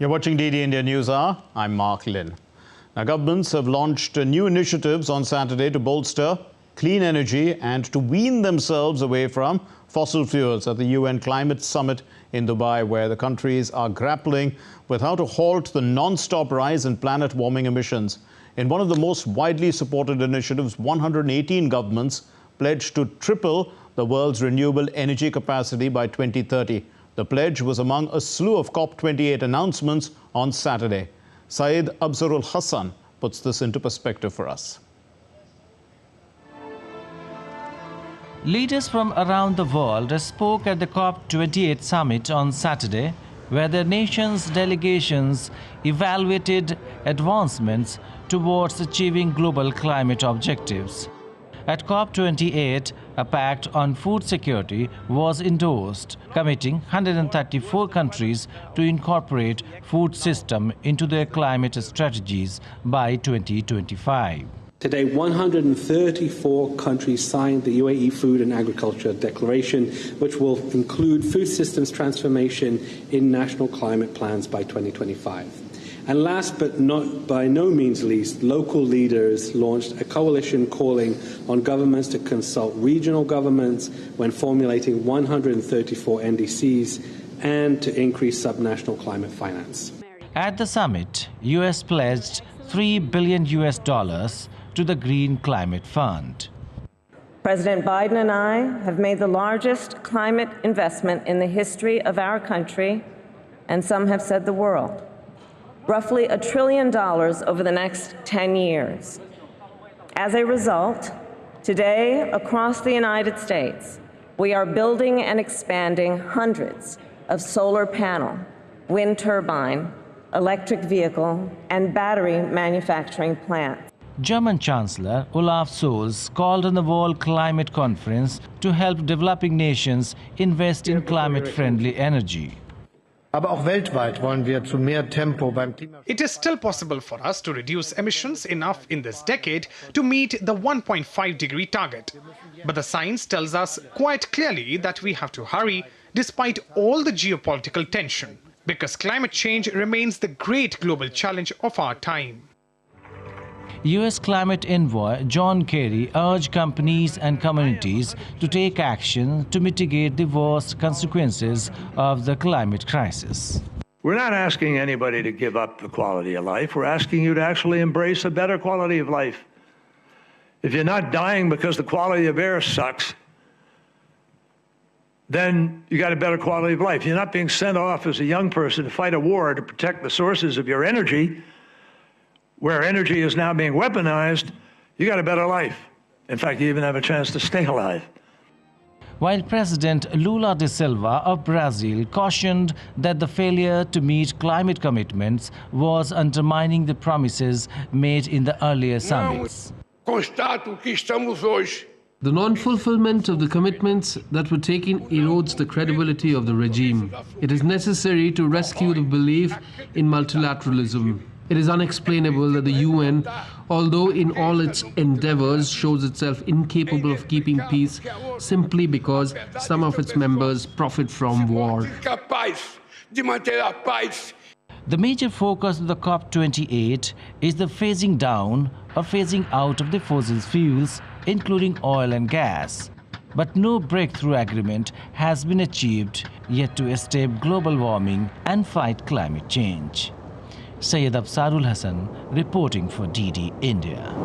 You're watching DD India News Hour. I'm Mark Lynn. Now, governments have launched new initiatives on Saturday to bolster clean energy and to wean themselves away from fossil fuels at the UN Climate Summit in Dubai, where the countries are grappling with how to halt the non-stop rise in planet warming emissions. In one of the most widely supported initiatives, 118 governments pledged to triple the world's renewable energy capacity by 2030. The pledge was among a slew of COP28 announcements on Saturday. Syed Abzarul Hassan puts this into perspective for us. Leaders from around the world spoke at the COP28 summit on Saturday, where their nations' delegations evaluated advancements towards achieving global climate objectives. At COP28, a pact on food security was endorsed, committing 134 countries to incorporate food system into their climate strategies by 2025. Today, 134 countries signed the UAE Food and Agriculture Declaration, which will include food systems transformation in national climate plans by 2025. And last but not by no means least, local leaders launched a coalition calling on governments to consult regional governments when formulating 134 NDCs and to increase subnational climate finance. At the summit, US pledged $3 billion to the Green Climate Fund. President Biden and I have made the largest climate investment in the history of our country, and some have said the world. Roughly $1 trillion over the next 10 years. As a result, today, across the United States, we are building and expanding hundreds of solar panel, wind turbine, electric vehicle, and battery manufacturing plants. German Chancellor Olaf Scholz called on the World Climate Conference to help developing nations invest in climate-friendly energy. It is still possible for us to reduce emissions enough in this decade to meet the 1.5-degree target. But the science tells us quite clearly that we have to hurry despite all the geopolitical tension, because climate change remains the great global challenge of our time. US climate envoy John Kerry urged companies and communities to take action to mitigate the worst consequences of the climate crisis. We're not asking anybody to give up the quality of life. We're asking you to actually embrace a better quality of life. If you're not dying because the quality of air sucks, then you got a better quality of life. You're not being sent off as a young person to fight a war to protect the sources of your energy, where energy is now being weaponized. You got a better life. In fact, you even have a chance to stay alive. While President Lula da Silva of Brazil cautioned that the failure to meet climate commitments was undermining the promises made in the earlier summits. The non-fulfillment of the commitments that were taken erodes the credibility of the regime. It is necessary to rescue the belief in multilateralism. It is unexplainable that the UN, although in all its endeavors shows itself incapable of keeping peace simply because some of its members profit from war. The major focus of the COP28 is the phasing down or phasing out of the fossil fuels, including oil and gas. But no breakthrough agreement has been achieved yet to stop global warming and fight climate change. Syed Abzarul Hassan reporting for DD India.